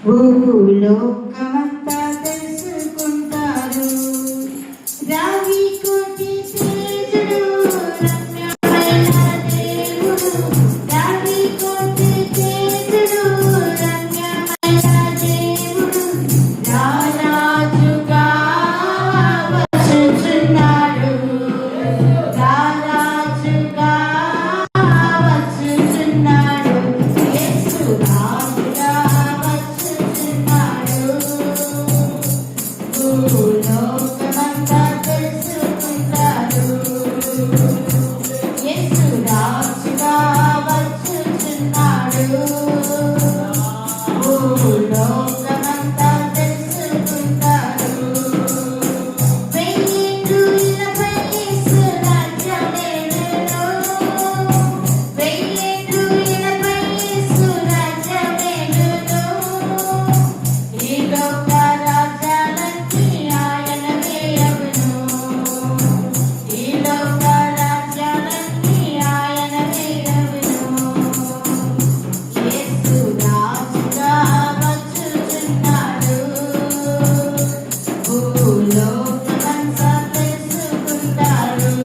భూలోకమంతా తెలుసుకుంటారు. రావి కోటి తేజుడు రమ్యమైన దేవుడు, రావి కోటి తేజుడు రమ్యమైన దేవుడు, రారాజుగా వచ్చుచున్నాడు, రారాజుగా వచ్చుచున్నాడు, యేసు రాజుగా వచ్చుచున్నాడు. భూలోకమంతా తెలుసుకుంటాడు, యేసు రాజుగా వచ్చుచున్నాడు. భూలోకమంతా